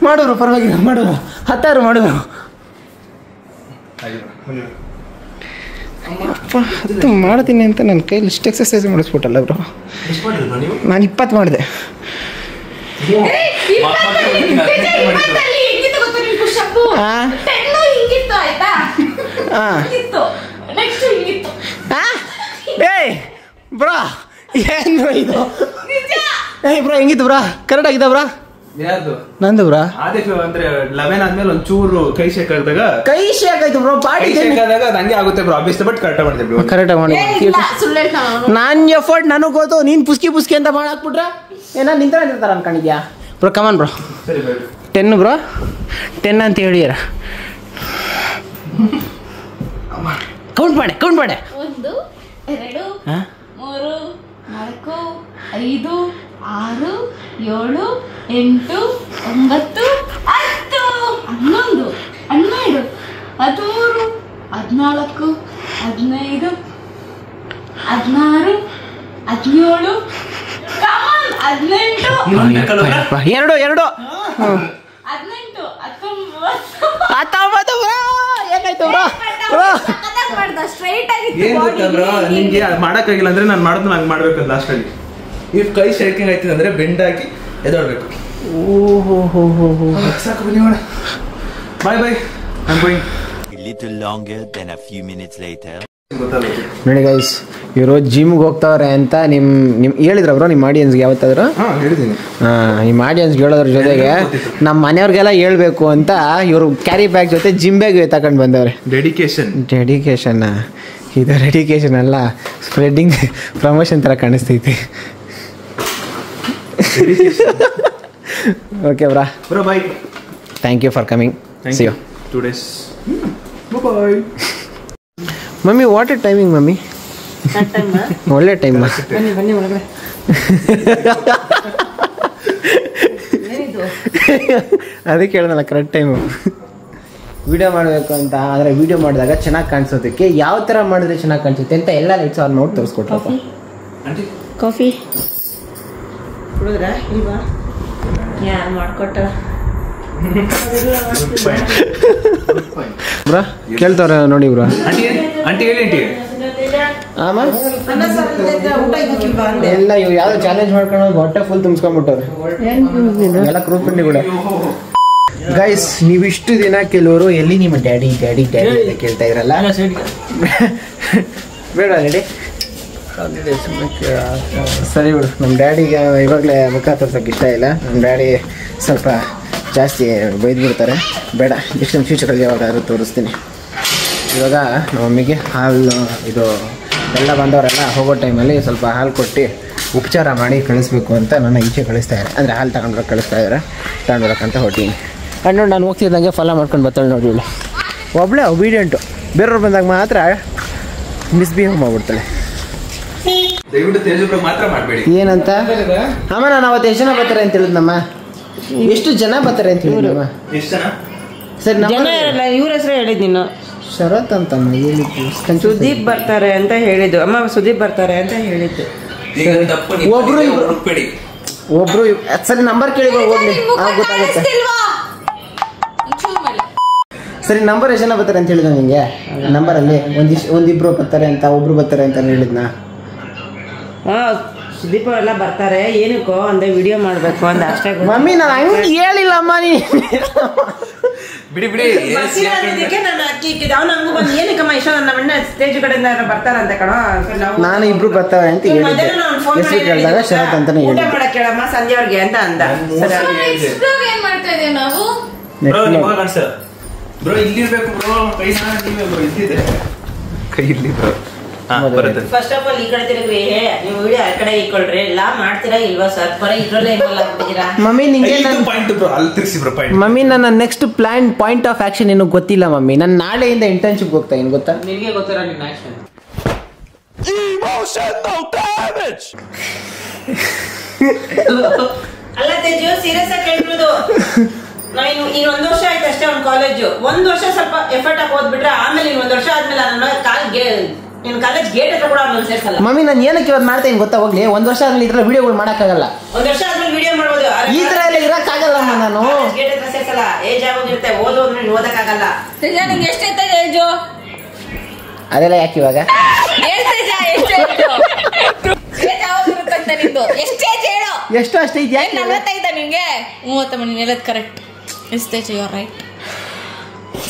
ಮಾಡೋರು ಪರವಾಗಿಲ್ಲ. ಮಾಡೋರು 10 ಮಾಡೋರು. ಅಪ್ಪ 10 ಮಾಡ್ತೀನಿ ಅಂತ ನನ್ನ ಕೈಲಿ ಇಷ್ಟು ಎಕ್ಸರ್ಸೈಸ್ ಮಾಡಿಸ್ಬಿಟ್ಟಲ್ಲ ಬ್ರೋ. ನಾನು 20 ಮಾಡಿದೆ. ಏಯ್ ಬ್ರೋ, ಏನು ಇದು? ಏಯ್ ಬ್ರೋ, ಹೆಂಗಿತ್ತು ಬ್ರೋ? ಕರೆಕ್ಟ್ ಆಗಿದ್ದ ಬ್ರೋ? ಯಾರ್ದು ನಂದು ಬ್ರೋ. ಅದೇ ಅಂದ್ರೆ 11 ಆದ್ಮೇಲೆ ಒಂಚೂರು ಕೈ ಶೇಕ್ ಆದಾಗ ಕೈ ಶೇಕ್ ಆಯ್ತು ಬ್ರೋ. ಪಾರ್ಟಿ ಶೇಕ್ ಆದಾಗ ನಂಗೆ ಆಗುತ್ತೆ ಬ್ರೋ. ಅಭ್ಯಾಸ ಬಟ್ ಕರೆಕ್ಟ್ ಮಾಡಿದೆ ಬ್ರೋ. ಕರೆಕ್ಟ್ ಮಾಡಿ. ಸುಳ್ಳು ಹೇಳ್ತಾನ ನಾನ್ ಎಫರ್ಟ್ ನನಗೆ ಗೊತ್ತು. ನೀನ್ ಪುಸ್ಕಿ ಅಂತ ಮಾಡಾಕ್ಬಿಟ್ರೆ ಏನ ನಿಂತಿರ್ತಾರ ಅನ್ಕೊಂಡಿದ್ಯಾ ಬ್ರೋ? ಕಮಾನ್ ಬ್ರೋ. ಸರಿ ಬೈ. 10 ಬ್ರೋ. 10 ಅಂತ ಹೇಳಿರ. ಕೌಂಟ್ ಮಾಡೆ 1 2 3 4 5 6 7 8 9 10 11 12 13 14 15 16 17 ಎರಡು 18 ಏನ್ ಗೊತ್ತಾ ಬ್ರೋ, ನಿಂಗೆ ಮಾಡಕ್ಕಾಗಿಲ್ಲ ಅಂದ್ರೆ ನಾನು ಮಾಡೋದು ನಂಗೆ ಮಾಡ್ಬೇಕು ಲಾಸ್ಟ್ ಅಲ್ಲಿ. ಇಫ್ ಕೈ ಶೇಕಿಂಗ್ ಆಯ್ತದೆ ಅಂದ್ರೆ ಬೆಂಡ್ ಹಾಕಿ ಎದೊಳ್ಬೇಕು. ಸಾಕು ಬನ್ನಿ ಮಾಡ. ಬಾಯ್ ಬಾಯ್. I'm going. A little longer than a few minutes later. ನೋಡಿ ಗೈಸ್, ಇವರು ಜಿಮ್ಗೆ ಹೋಗ್ತಾವ್ರೆ ಅಂತ ನಿಮ್ ಹೇಳಿದ್ರ ಬ್ರೋ ನಿಮ್ಮ ಆಡಿಯನ್ಸ್ಗೆ ಯಾವತ್ತಾದ್ರು? ಹೇಳಿದ್ದೀನಿ. ನಿಮ್ಮ ಆಡಿಯನ್ಸ್ಗೆ ಹೇಳೋದ್ರ ಜೊತೆಗೆ ನಮ್ಮ ಮನೆಯವ್ರಿಗೆಲ್ಲ ಹೇಳ್ಬೇಕು ಅಂತ ಇವರು ಕ್ಯಾರಿ ಬ್ಯಾಗ್ ಜೊತೆ ಜಿಮ್ ಬ್ಯಾಗ್ ತಗೊಂಡು ಬಂದವ್ರೆ. ಡೆಡಿಕೇಶನ್ ಇದು ಡೆಡಿಕೇಶನ್ ಅಲ್ಲ, ಸ್ಪ್ರೆಡ್ಡಿಂಗ್ ಪ್ರಮೋಷನ್ ಥರ ಕಾಣಿಸ್ತೈತಿ. Okay bro bye. Thank you for coming. See you 2 days. Bye. Mummy what a timing mummy? ಒಳ್ಳೆ ಟೈಮ್. ಬನ್ನಿ ಒಳಗಡೆ. ಅದಕ್ಕೆ ಹೇಳಿದ್ನಲ್ಲ ಕರೆಕ್ಟ್ ಟೈಮು. ವಿಡಿಯೋ ಮಾಡಬೇಕು ಅಂತ. ಆದರೆ ವಿಡಿಯೋ ಮಾಡಿದಾಗ ಚೆನ್ನಾಗಿ ಕಾಣಿಸೋದಕ್ಕೆ ಯಾವ ಥರ ಮಾಡಿದ್ರೆ ಚೆನ್ನಾಗಿ ಕಾಣಿಸುತ್ತೆ ಅಂತ ಎಲ್ಲ ಲೈಟ್ಸ್ ಅವ್ರು ನೋಡಿ ತೋರಿಸ್ಕೊಟ್ರಪ್ಪ. ಕಾಫಿ ಕುಡಿದ್ರಾ ಇಲ್ವಾ? ಯಾರು ಮಾಡ್ಕೊಟ್ಟ ಬ್ರಾ ಕೇಳ್ತಾವ್ರ ನೋಡಿ ಬ್ರಾ. ಆಂಟಿ ಹೇಳಿ ಆಂಟಿ. ಎಲ್ಲ ಇವ್ ಯಾವ್ದೋ ಚಾಲೆಂಜ್ ಮಾಡ್ಕೊಂಡು ಹೊಟ್ಟೆ ಫುಲ್ ತುಂಬಿಸ್ಕೊಂಡ್ಬಿಟ್ಟವ್ರೆ ಎಲ್ಲ ಕ್ರೂಪಿಂಡಿಗಳು. ಗೈಸ್, ನೀವಿಷ್ಟು ದಿನ ಕೆಲವರು ಎಲ್ಲಿ ನಿಮ್ಮ ಡ್ಯಾಡಿ ಡ್ಯಾಡಿ ಡ್ಯಾಡಿ ಅಂತ ಕೇಳ್ತಾ ಇದ್ರಲ್ಲ, ಬೇಡ ರೆಡಿ ಸರಿ ಬಿಡು. ನಮ್ಮ ಡ್ಯಾಡಿಗೆ ಇವಾಗಲೇ ಮುಖ ತೋರ್ಸೋಕೆ ಇಷ್ಟ ಇಲ್ಲ. ನಮ್ಮ ಡ್ಯಾಡಿ ಸ್ವಲ್ಪ ಜಾಸ್ತಿ ಬೈದ್ಬಿಡ್ತಾರೆ. ಬೇಡ, ನೆಕ್ಸ್ಟ್ ನಮ್ಮ ಫ್ಯೂಚರಲ್ಲಿ ಯಾವಾಗಾದ್ರೂ ತೋರಿಸ್ತೀನಿ. ಇವಾಗ ನಮ್ಮ ಮಮ್ಮಿಗೆ ಹಾಲು ಇದು ಎಲ್ಲ ಬಂದವರೆಲ್ಲ ಹೋಗೋ ಟೈಮಲ್ಲಿ ಸ್ವಲ್ಪ ಹಾಲು ಕೊಟ್ಟು ಉಪಚಾರ ಮಾಡಿ ಕಳಿಸ್ಬೇಕು ಅಂತ ನನ್ನ ಈಚೆ ಕಳಿಸ್ತಾ ಇದ್ದಾರೆ. ಅಂದರೆ ಹಾಲು ತಗೊಂಡ್ಬರಕ್ಕೆ ಕಳಿಸ್ತಾ ಇದ್ದಾರೆ. ತಗೊಂಡ್ಬರಕ್ಕಂತ ಹೊಟ್ಟೀನಿ. ನೋಡಿ ನಾನು ಹೋಗ್ತಿದ್ದಂಗೆ ಫಾಲೋ ಮಾಡ್ಕೊಂಡು ಬರ್ತಾಳೆ ನೋಡಿ. ಇವಳು ಒಬ್ಬಳೇ ಒಬೀಡಿಯಂಟು. ಬೇರೆಯವ್ರು ಬಂದಾಗ ಮಾತ್ರ ಮಿಸ್ಬಿಹೇವ್ ಮಾಡ್ಬಿಡ್ತಾಳೆ. ದಯವಿಟ್ಟು ತೇಜು ಮಾತ್ರ ಮಾಡಬೇಡಿ. ಏನಂತ ಅಮ್ಮ, ನಾನು ಅವತ್ತು ಎಷ್ಟು ಜನ ಬರ್ತಾರೆ ಅಂತ ಹೇಳಿದ್ನಮ್ಮ. ಎಷ್ಟು ಜನ ಬರ್ತಾರೆ ಅಂತ ಹೇಳಿದ್ನಮ್ಮ. ಎಷ್ಟು ಜನ? ಸರಿ, ಜನ ಇರಲ್ಲ, ಇವ್ರ ಹೆಸರು ಹೇಳಿದ್ ನೀನು. ಶರತ್ ಅಂತಮ್ಮ ಹೇಳಿದ್ದು. ಸುದೀಪ್ ಬರ್ತಾರೆ ಅಂತ ಹೇಳಿದ್ದು. ಅಮ್ಮ ಸುದೀಪ್ ಬರ್ತಾರೆ ಅಂತ ಹೇಳಿದ್ದು. ಒಬ್ರು ಸರಿ ನಂಬರ್ ಕೇಳಿ ಹೋಗ್ಲಿ, ಗೊತ್ತಾಗುತ್ತೆ. ಸರಿ, ನಂಬರ್ ಎಷ್ಟು ಜನ ಬರ್ತಾರೆ ಅಂತ ಹೇಳಿದ ನಿಂಗೆ? ನಂಬರಲ್ಲಿ ಒಂದಿಬ್ರು ಬರ್ತಾರೆ ಅಂತ, ಒಬ್ರು ಬರ್ತಾರೆ ಅಂತ ಹೇಳಿದ್ನಾ? ಸುದೀಪ್ ಎಲ್ಲ ಬರ್ತಾರೆ. ಏನಕ್ಕೋ ಅಂದ್ರೆ ವಿಡಿಯೋ ಮಾಡ್ಬೇಕು ಅಂತ ಅಷ್ಟೇ. ಮಮ್ಮಿ ನಾನು ಹಂಗೆ ಹೇಳಿಲ್ಲಮ್ಮ. ನೀ ಬಿಡಿ ಬಿಡಿ. ನಾನು ಅಕ್ಕಿ ಇಕ್ಕಿದ್ದೆ. ಅವ್ನು ಹಂಗೂ ಬಂದು ಏನಕ್ಕಮ್ಮ ಇಷ್ಟ ನನ್ನ ಮಣ್ಣ ಸ್ಟೇಜ್ ಕಡೆಯಿಂದ ಬರ್ತಾರಂತೆ ಕಣೋ. ನಾನು ಇಬ್ರು ಬರ್ತಾರೆ ಅಂತ ಹೇಳಿದ್ದೆ. ಹೆಸರು ಕೇಳಿದಾಗ ಶರತ್ ಅಂತಾನೆ ಊಟ ಮಾಡಕ್ ಕೇಳಮ್ಮ ಸಂಜೆವರೆಗೆ ಅಂತ ಅಂದ. ಏನ್ ಮಾಡ್ತಾ ಇದೀವಿ ನಾವು? ಬ್ರೋ ಇಲ್ಲಿರ್ಬೇಕು ಬ್ರೋ. ಕೈ ಇಲ್ಲಿದೆ. ಕೈ ಇಲ್ಲಿ ಬ್ರೋ. ಫಸ್ಟ್ ಆಫ್ ಆಲ್ ಈ ಕಡೆ ತಿರುಗಿ ನೀವು ವಿಡಿಯೋ ಆ ಕಡೆ ಇಟ್ಕೊಳ್ರಿ. ಎಲ್ಲ ಮಾಡ್ತೀರಾ ಇಲ್ವಾ ಸರ್? ಬರೀ ಇದ್ರಲ್ಲೇ ಆಗ್ಬಿಟ್ಟಿದ್ದೀರಾ. ಮಮ್ಮಿ ನಿಂಗೆ ಪಾಯಿಂಟ್ ಬ್ರೋ, ಅಲ್ಲಿ ತಿರ್ಸಿ ಬ್ರೋ ಪಾಯಿಂಟ್. ಮಮ್ಮಿ, ನನ್ನ next plan point of action ಏನು ಗೊತ್ತಿಲ್ಲ ಮಮ್ಮಿ. ನಾನು ನಾಳೆಯಿಂದ ಇಂಟರ್ನ್ಶಿಪ್ ಹೋಗ್ತಾ ಇದ್ದೀನಿ, ಗೊತ್ತಾ? ನಿನಗೆ ಗೊತ್ತಿರೋ ನಿನ್ನ ಆಕ್ಷನ್. ಅಲ್ಲ ತೇಜು, ಸೀರಿಯಸ್ ಆಗಿ ಕೇಳಿರೋದು. ನಾವು ಈಗ 1 ವರ್ಷ ಆಯ್ತು ಅಷ್ಟೇ ಅವ್ನ ಕಾಲೇಜು. 1 ವರ್ಷ ಸ್ವಲ್ಪ ಎಫರ್ಟ್ ಆಗಿ ಓದ್ಬಿಟ್ರೆ ಆಮೇಲೆ 1 ವರ್ಷ ಆದ್ಮೇಲೆ ನಿನ್ ಕಾಲೇಜ್ ಗೇಟ್ ಹತ್ರ ಕೂಡ ಅವ್ನು ಸೇರ್ಸಲ್ಲ. ಮಮ್ಮಿ, ನಾನು ಏನಕ್ಕೆ ಇವತ್ತು ಮಾಡ್ತಾ ಇದ್ದೀನಿ ಗೊತ್ತಾ? ಹೋಗ್ಲಿ, 1 ವರ್ಷ ಆದ್ಮೇಲೆ ಇದ್ರ ವಿಡಿಯೋಗಳು ಮಾಡಕ್ಕಾಗಲ್ಲ. 1 ವರ್ಷ ಆದ್ಮೇಲೆ ವಿಡಿಯೋ ಮಾಡ್ಬೋದು. ಈ ತರ ಎಲ್ಲ ಇರಕ್ಕಾಗಲ್ಲಮ್ಮ. ನಾನು ಗೇಟ್ ಹತ್ರ ಸೇರ್ಸಲ್ಲ. ಏಜ್ ಆಗೋಗಿರುತ್ತೆ, ಓದು ಅಂದ್ರೆ ನೀನು ಓದಕ್ಕಾಗಲ್ಲ. ನಿಂಗೆ ಎಷ್ಟೈತೆ ಏಜು? ಅದೆಲ್ಲ ಯಾಕೆ ಇವಾಗ? ಎಷ್ಟು ಅಷ್ಟೇ ಇದೆಯಾ? 45 ನಿಂಗೆ 30 ಮನೆ ಕರೆಕ್ಟ್. ಎಷ್ಟೈತೆ? You are right.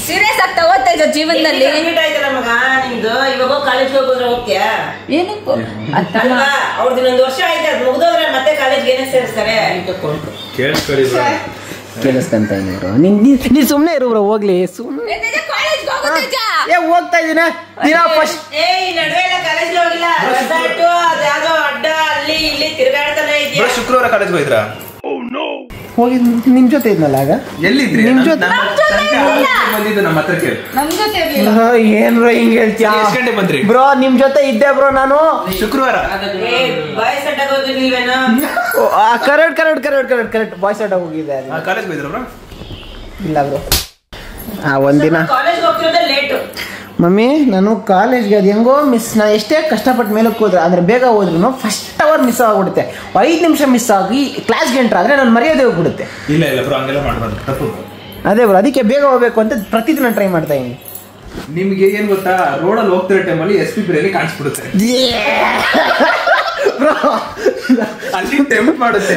ಸೀರಿಯಸ್ ಆಗಿ ತಗೋತಾ ಇದ್ದ ಜೀವನದಲ್ಲಿ. ಕಂಪ್ಲೀಟ್ ಆಯ್ತಲ್ಲ ಮಗ ನಿಮ್ದು, ಇವಾಗ ಕಾಲೇಜ್ ಹೋಗೋದ್ರೆ ಹೋಗ್ತೀಯಾ? ಏನಕ್ಕೂ ಅಲ್ವಾ ಅವ್ರದ್ದು ಇನ್ನೊಂದು ವರ್ಷ ಆಯ್ತು, ಅದು ಮುಗ್ದೋದ್ರೆ ಮತ್ತೆ ಕಾಲೇಜ್ಗೆ ಏನೇ ಸೇರಿಸ್ತಾರೆ. ಕೇಳಿಸ್ಕಂತ ಇದ್ರು ನೀ ಸುಮ್ಮನೆ ಇರು ಬ್ರೋ, ಹೋಗ್ಲಿ ಸುಮ್ಮನೆ. ಹೋಗ್ತಾ ಇದೀನ ದಿನ ಫಸ್ಟ್ ನಡುವೆ ಎಲ್ಲ ಕಾಲೇಜ್ ಹೋಗಿಲ್ಲ, ರೆಸಾರ್ಟ್ ಅದ್ಯಾವ್ದೋ ಅಡ್ಡ ಅಲ್ಲಿ ಇಲ್ಲಿ ತಿರ್ಗಾಡ್ತಾನೆ ಇದೆಯಾ? ಶುಕ್ರವಾರ ಕಾಲೇಜ್ ಹೋಗಿದ್ರಾ? ಹೋಗಿ ನಿಮ್ ಜೊತೆ ಇದ್ನಲ್ಲ ಆಗ. ಎಲ್ಲಿದ್ರಿ? ನಿಮ್ ಜೊತೆ ಬಂದಿದ್ದು ನಮ್ಮ ಹತ್ರ ಕೇಳಿ. ಏನ್ರೋ ಹಿಂಗ್ ಹೇಳ್ತೀಯ? ಎಷ್ಟು ಗಂಟೆ ಬಂದ್ರಿ ಬ್ರೋ? ನಿಮ್ ಜೊತೆ ಇದ್ದೆ ಬ್ರೋ ನಾನು ಶುಕ್ರವಾರ. ಬಾಯ್ಸ್ ಅಡ್ಡಾಗ ಹೋದ್ರಿ ನೀವೇನೋ? ಕರೆಕ್ಟ್ ಬಾಯ್ಸ್ ಅಡ್ಡ ಹೋಗಿದ್ದೆ. ಕಾಲೇಜ್ ಹೋಗಿದ್ರ ಬ್ರೋ? ಇಲ್ಲ ಬ್ರೋ, ಒಂದಿನ ಕಾಲೇಜ್ ಹೋಗ್ತಿರೋದೇ ಲೇಟು. ಮಮ್ಮಿ ನಾನು ಕಾಲೇಜ್ಗೆ ಅದು ಹೆಂಗೋ ಮಿಸ್, ನಾ ಎಷ್ಟೇ ಕಷ್ಟಪಟ್ಟು ಮೇಲಕ್ಕೆ ಹೋದ್ರೆ ಅಂದರೆ ಬೇಗ ಹೋದ್ರೂ ಫಸ್ಟ್ ಅವರ್ ಮಿಸ್ ಆಗಿಬಿಡುತ್ತೆ. 5 ನಿಮಿಷ ಮಿಸ್ ಆಗಿ ಕ್ಲಾಸ್ಗೆ ಎಂಟ್ರ್ ಆದರೆ ನಾನು ಮರ್ಯಾದೆ ಹೋಗ್ಬಿಡುತ್ತೆ. ಇಲ್ಲ ಬ್ರೋ, ಹಂಗೆಲ್ಲ ಮಾಡಬಾರ್ದು, ತಪ್ಪು. ಅದೇ ಬ್ರೋ, ಅದಕ್ಕೆ ಬೇಗ ಹೋಗ್ಬೇಕು ಅಂತ ಪ್ರತಿದಿನ ಟ್ರೈ ಮಾಡ್ತಾ ಇದ್ದೀನಿ. ನಿಮ್ಗೆ ಏನ್ ಗೊತ್ತಾ, ರೋಡಲ್ಲಿ ಹೋಗ್ತಿರೋ ಟೈಮಲ್ಲಿ SP ಬ್ರೇಲಿ ಕಾಣಿಸ್ಬಿಡುತ್ತೆ, ಅಲ್ಲಿ ಟೆಂಪ್ಟ್ ಮಾಡುತ್ತೆ.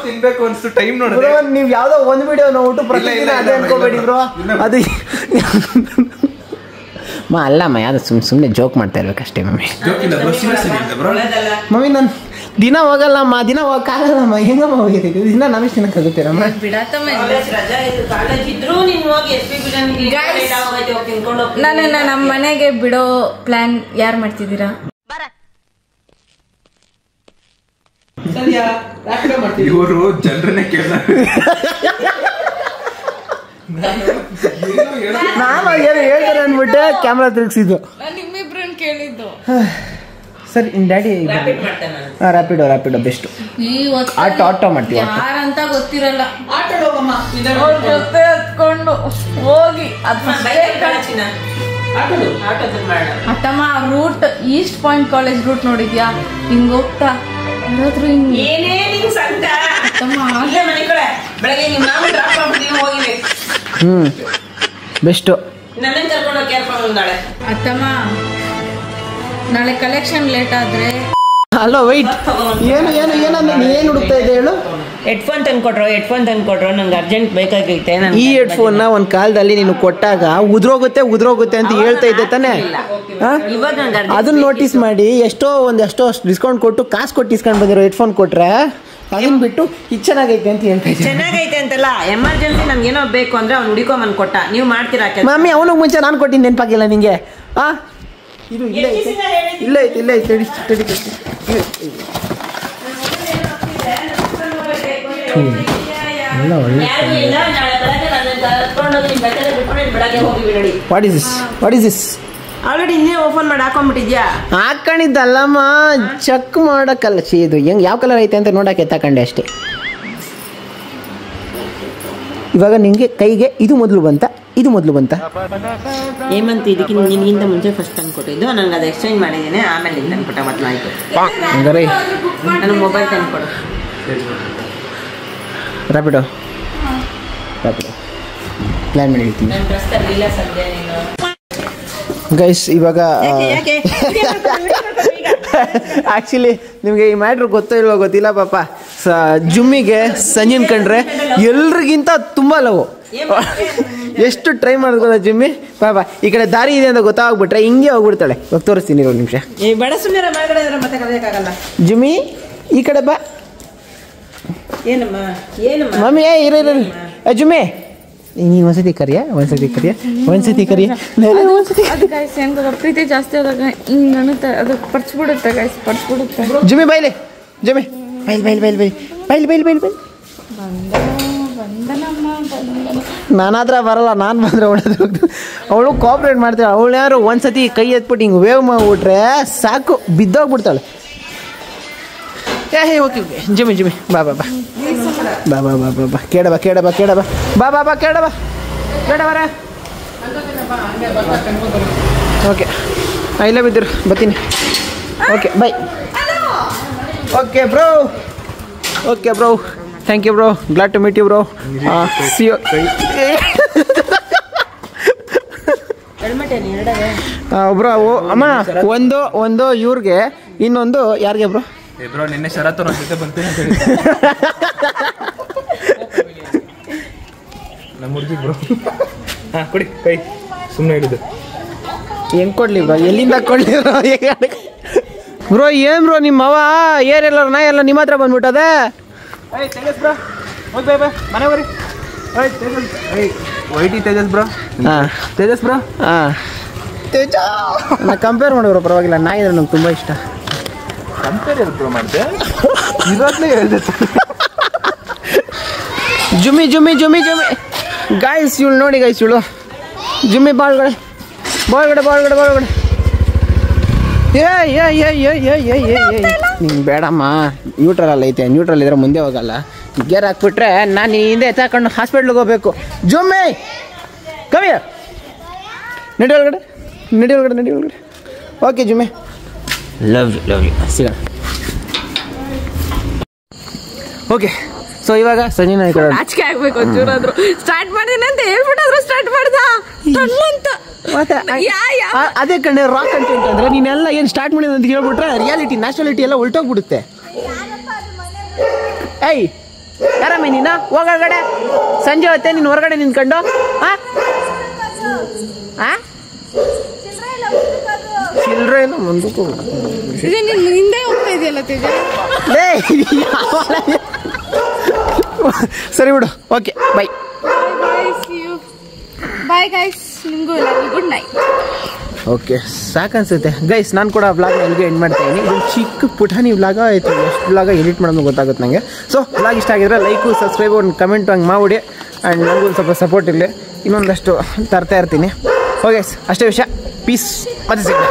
ತಿನ್ಬೇಕು ಅನ್ಸ್ತು, ಟೈಮ್ ನೋಡಿದ್ರೆ ನೀವು ಯಾವ್ದೋ ಒಂದು ವಿಡಿಯೋ ನೋಡ್ಬಿಟ್ಟು ಪ್ರತಿದಿನ ಅದೇ ಅನ್ಕೋಬೇಡಿ ಬ್ರೋ. ಅದು ಅಲ್ಲಮ್ಮ, ಯಾವ್ದು ಸುಮ್ಮನೆ ಜೋಕ್ ಮಾಡ್ತಾ ಇರ್ಬೇಕಷ್ಟೇ ಮಮ್ಮಿ. ಮಮ್ಮಿ ನಾನು ದಿನ ಹೋಗಲ್ಲಮ್ಮ, ದಿನ ಹೋಗಕ್ಕಾಗಲ್ಲಮ್ಮ, ಹೆಂಗಮ್ಮ ಹೋಗಿದ್ದೀವಿ ದಿನ ನಾವೆಷ್ಟು ತಿನ್ನಕ್ಕಾಗುತ್ತೆ ನಮ್ಮ ನನ್ನ ನಮ್ಮ ಮನೆಗೆ ಬಿಡೋ ಪ್ಲಾನ್ ಯಾರು ಮಾಡ್ತಿದ್ದೀರಾ? ಇವರು ಜನರನ್ನೇ ಕೇಳ. ನಾನು ಏನು ಹೇಳ್ತಾರೆ ಅಂದ್ಬಿಟ್ಟೆ ಕ್ಯಾಮ್ರಾ ತಿರುಗಿಸಿದ್ದು. ನಿಮ್ಮಿಬ್ರನ್ನ ಕೇಳಿದ್ದು. ಸರಿ, ಡ್ಯಾಡಿ ರ್ಯಾಪಿಡೋ ಬೆಸ್ಟ್. ಆಟೋ ಮಾಡ್ತೀವಿ. ಯಾರಂತ ಗೊತ್ತಿರಲ್ಲ, ಅವ್ರ ಜೊತೆ ಹತ್ಕೊಂಡು ಹೋಗಿ ಅತ್ತಮ್ಮ route east point college route ನೋಡಿದ್ಯಾ? ಹಿಂಗ್ ಹೋಗ್ತಾ ಯಾರಾದ್ರೂ ಏನೇ ನಿಂಗ್ ಸಂತ ಮನೆ ಕಡೆ ಬೆಳಗ್ಗೆ ನಿಮ್ಮ ಮಾಮ ಡ್ರಾಪ್ ಮಾಡ್ಬಿಟ್ಟು ಹೋಗಿಬೇಕು. ಬೆಸ್ಟು. ನನ್ನ ಕರ್ಕೊಂಡು ಹೋಗಿ ಕೇರ್ಕೊಂಡು ನಾಳೆ. ಅತ್ತಮ್ಮ ನಾಳೆ ಕಲೆಕ್ಷನ್ ಲೇಟ್ ಆದ್ರೆ. ಹಲೋ ವೈಟ್, ಏನಂದ್ರೆ ಏನು ಹುಡುಕ್ತಾ ಇದೆ ಹೇಳು? ಹೆಡ್ಫೋನ್ ತಂದ್ಕೊಟ್ರು, ನಂಗೆ ಅರ್ಜೆಂಟ್ ಬೇಕಾಗೈತೆ. ಈ ಹೆಡ್ಫೋನ್ ನ ಒಂದ್ ಕಾಲದಲ್ಲಿ ನೀನು ಕೊಟ್ಟಾಗ ಉದ್ರೋಗುತ್ತೆ ಅಂತ ಹೇಳ್ತಾ ಇದ್ದೆ ತಾನೆ. ಅದನ್ನ ನೋಟಿಸ್ ಮಾಡಿ ಎಷ್ಟೋ ಡಿಸ್ಕೌಂಟ್ ಕೊಟ್ಟು ಕಾಸು ಕೊಟ್ಟು ಇಸ್ಕೊಂಡು ಬಂದಿರೋ ಹೆಡ್ಫೋನ್ ಕೊಟ್ರೆ ಅದನ್ನ ಬಿಟ್ಟು ಇದು ಚೆನ್ನಾಗೈತೆ ಅಂತ ಹೇಳ್ತಾ ಇದ್ದೆ. ಚೆನ್ನಾಗೈತೆ ಅಂತಲ್ಲ, ಎಮರ್ಜೆನ್ಸಿ ನಮ್ಗೆ ಏನೋ ಬೇಕು ಅಂದ್ರೆ ಅವ್ನು ಹುಡುಕೊಂಬಂದು ಕೊಟ್ಟ. ನೀವು ಮಾಡ್ತೀರಾ? ಮಮ್ಮಿ ಅವನಿಗೆ ಮುಂಚೆ ನಾನು ಕೊಟ್ಟಿದ್ದು ನೆನಪಾಗಿಲ್ಲ ನಿಂಗೆ? ಇದು ಇಲ್ಲ ಐತೆ ವಾಟ್ ಇಸ್ ದಿಸ್? ಆಲ್ರೆಡಿ ಇನ್ನೇ ಓಪನ್ ಮಾಡಿ ಹಾಕೊಂಡ್ಬಿಟ್ಟಿದ್ಯಾ? ಹಾಕೊಂಡಿದ್ದಲ್ಲಮ್ಮ, ಚೆಕ್ ಮಾಡಕ್ಕಲ್ಲ. ಇದು ಹೆಂಗ್ ಯಾವ ಕಲರ್ ಐತೆ ಅಂತ ನೋಡಕ್ಕೆ ಎತ್ತಾಕೊಂಡೆ ಅಷ್ಟೇ. ಇವಾಗ ನಿಂಗೆ ಕೈಗೆ ಇದು ಮೊದಲು ಬಂತ ಹೇಮಂತ್, ಇದಕ್ಕೆ ನಿನಗಿಂತ ಮುಂಚೆ ಫಸ್ಟ್ ತಂದ್ಕೊಟ್ಟಿದ್ದು, ನಂಗೆ ಅದು ಎಕ್ಸ್ಚೇಂಜ್ ಮಾಡಿದ್ದೇನೆ, ಆಮೇಲೆ ಇದು ತಂದ್ಕೊಟ್ಟ ಮತ್ತೆ ಆಯ್ತು. ನನಗೆ ಮೊಬೈಲ್ ತಂದ್ಕೊಡು. ರ್ಯಾಪಿಡೋ ಪ್ಲ್ಯಾನ್ ಮಾಡಿ ಹೇಳ್ತೀನಿ ಗೈಸ್. ಇವಾಗ ಆ್ಯಕ್ಚುಲಿ ನಿಮಗೆ ಈ ಮ್ಯಾಟ್ರ್ ಗೊತ್ತಿಲ್ಲ ಪಾಪ. ಜುಮ್ಮಿಗೆ ಸಂಜಿನ್ ಕಂಡ್ರೆ ಎಲ್ರಿಗಿಂತ ತುಂಬ ಲವ್. ಎಷ್ಟು ಟ್ರೈ ಮಾಡಿದ್ಕೋದ ಜುಮ್ಮಿ ಪಾಪ. ಈ ಕಡೆ ದಾರಿ ಇದೆ ಅಂತ ಗೊತ್ತಾಗ್ಬಿಟ್ರೆ ಹಿಂಗೆ ಹೋಗ್ಬಿಡ್ತಾಳೆ. ಇವಾಗ ತೋರಿಸ್ತೀನಿ ಒಂದು ನಿಮಿಷ. ಜುಮ್ಮಿ ಈ ಕಡೆ ಬಾ. ಮಮ್ಮಿ ಇರ ಜುಮ್ಮಿ, ನೀನು ಒಂದ್ಸತಿ ಕರಿಯ ಪ್ರೀತಿ ಜಾಸ್ತಿ ಆದಾಗ ಅದು ಪರ್ಚ್ಬಿಡುತ್ತೆ ಗೈಸ್, ಪರ್ಚ್ಬಿಡುತ್ತೆ. ಜುಮ್ಮಿ ಬೈಲಿ ನಾನಾದ್ರ ಬರಲ್ಲ, ನಾನು ಬಂದ್ರೆ ಹೊಡೆದು. ಅವಳು ಕೋಆಪ್ರೇಟ್ ಮಾಡ್ತಾಳೆ. ಅವಳು ಯಾರು ಒಂದ್ಸತಿ ಕೈ ಎತ್ಬಿಟ್ಟು ಹಿಂಗೆ ವೇವ್ ಮಾಡ್ಬಿಟ್ರೆ ಸಾಕು, ಬಿದ್ದೋಗ್ಬಿಡ್ತಾಳೆ. ಓಕೆ ಜುಮ್ಮಿ ಬಾ ಕೇಳಬ ಓಕೆ. ಐ ಲವ್ ಇದ್ದರು ಬರ್ತೀನಿ. Okay bye. Okay bro thank you bro, glad to meet you bro. See you bro. ಅಮ್ಮ ಒಂದು ಇವ್ರಿಗೆ, ಇನ್ನೊಂದು ಯಾರಿಗೆ ಬ್ರೋ? ಬ್ರೋ ನಿನ್ನೆ ಶರತ್ ಅವ್ರ ಜೊತೆ ಬಂತೀನಿ ಅಂತ ಹೇಳಿ ನಮ್ಮ ಹುಡುಗಿ ಬ್ರೋ. ಹಾಂ ಕೊಡಿ ಕೈ, ಸುಮ್ಮನೆ ಹಿಡಿದು. ಹೆಂಗ್ ಕೊಡ್ಲಿ ಬ್ರೋ, ಎಲ್ಲಿಂದ ಕೊಡ್ಲಿ ಬ್ರೋ? ಏನ್ ಬ್ರೋ ನಿಮ್ಮ ಅವ ಏನೆಲ್ಲ ನಾಯಿ ಎಲ್ಲ ನಿಮ್ಮ ಹತ್ರ ಬಂದ್ಬಿಟ್ಟದೆ. ತೇಜಸ್ ಬ್ರೋ, ಹೋಗಿ ಬೈ ಮನೆ ಬರಿ. ವೈಟಿ ತೇಜಸ್ ಬ್ರೋ. ಹಾಂ ತೇಜಸ್ ಬ್ರೋ. ಹಾಂ ತೇಜ ನಾ ಕಂಪೇರ್ ಮಾಡಿಬ್ರೋ, ಪರವಾಗಿಲ್ಲ. ನಾಯಿ ಅಂದ್ರೆ ನಂಗೆ ತುಂಬ ಇಷ್ಟ. ಕಂಪೇರ್ ಬ್ರೋ ಮಾಡಿದೆ ಇರೋದ್ನೇ ಹೇಳಿದೆ. ಜುಮ್ಮಿ ಜುಮ್ಮಿ ಜುಮ್ಮಿ ಜುಮ್ಮಿ ಗಾಯ್ಸ್, ಇವಳು ನೋಡಿ ಗಾಯ್ಸ್, ಇವಳು ಜುಮ್ಮಿ ಬಾಳ್ಗಡೆ ಬಾಳ್ಗಡೆ ಬಾಳ್ಗಡೆ ಬಾಳ್ಗಡೆ. ನಿಂಗೆ ಬೇಡಮ್ಮ, ನ್ಯೂಟ್ರಲ್ ಐತೆ. ನ್ಯೂಟ್ರಲ್ ಇದ್ರೆ ಮುಂದೆ ಹೋಗಲ್ಲ. ಗೇರ್ ಹಾಕ್ಬಿಟ್ರೆ ನಾನು ಹಿಂದೆ ಎತ್ತಾಕೊಂಡು ಹಾಸ್ಪಿಟ್ಲಿಗೆ ಹೋಗ್ಬೇಕು. ಜುಮ್ಮಿ ಕವಿಯ ನಡಿ ಒಳಗಡೆ, ನಡಿ ಒಳಗಡೆ, ನಡಿ ಒಳಗಡೆ. ಓಕೆ ಜುಮ್ಮಿ, ಲವ್ ಯು ಸಿಗೋಣ. ಓಕೆ, ಸೊ ಇವಾಗ ಸಂಜೆ ನಾಚಿಕೆ ಆಗ್ಬೇಕು ಒಂಚೂರಾದ್ರು. ಸ್ಟಾರ್ಟ್ ಮಾಡಿದೀನಿ ಅಂತ ಹೇಳ್ಬಿಟ್ಟಾದ್ರು ಸ್ಟಾರ್ಟ್ ಮಾಡ್ದ ಅಂತ. ಅದೇ ಕಣ್ಣೆ ರಾಕ್ ಕಂಟೆಂಟ್ ಅಂದ್ರೆ ನೀನೆಲ್ಲ ಏನು ಸ್ಟಾರ್ಟ್ ಮಾಡಿದ ಅಂತ ಹೇಳ್ಬಿಟ್ರೆ ರಿಯಾಲಿಟಿ ನ್ಯಾಚುರಾಲಿಟಿ ಎಲ್ಲ ಉಲ್ಟೋಗ್ಬಿಡುತ್ತೆ. ಏಯ್ ಯಾರಮ್ಮ ನೀನ ಹೋಗಡೆ ಸಂಜೆ ಹೊತ್ತೆ ನೀನು ಹೊರಗಡೆ ನಿಂತ್ಕೊಂಡು ಚಿಲ್ಡ್ರೆ ಎಲ್ಲ ಮುಂದಕ್ಕೂ ಹಿಂದೆ ಹೋಗ್ತಾ ಇದೆಯಲ್ಲ ತೇಜ. ಸರಿ ಬಿಡು, ಓಕೆ ಬೈ ಬಾಯ್ ಗೈಸ್, ನಿಮಗೂ ಎಲ್ಲರಿಗೂ ಗುಡ್ ನೈಟ್. ಓಕೆ, ಸಾಕನ್ಸುತ್ತೆ ಗೈಸ್. ನಾನು ಕೂಡ ವ್ಲಾಗ್ನ ಎಲ್ಲಿಗೆ ಎಂಡ್ ಮಾಡ್ತಾ ಇದ್ದೀನಿ. ಇದು ಚಿಕ್ಕ ಪುಟಾಣಿ ವ್ಲಾಗ ಆಯಿತು. ಎಷ್ಟು ವ್ಲಾಗ ಎಡಿಟ್ ಮಾಡೋದು ಗೊತ್ತಾಗುತ್ತೆ ನನಗೆ. ಸೊ ವ್ಲಾಗ್ ಇಷ್ಟ ಆಗಿದ್ರೆ ಲೈಕು, ಸಬ್ಸ್ಕ್ರೈಬ್, ಒಂದು ಕಮೆಂಟ್ ಹಂಗೆ ಮಾಡಿಬಿಡಿ. ಆ್ಯಂಡ್ ನನಗೂ ಸ್ವಲ್ಪ ಸಪೋರ್ಟ್ ಇರಲಿ. ಇನ್ನೊಂದಷ್ಟು ತರ್ತಾ ಇರ್ತೀನಿ. ಓಕೆ, ಅಷ್ಟೇ ವಿಷಯ. ಪೀಸ್, ಮತ್ತೆ ಸಿಗೋಣ.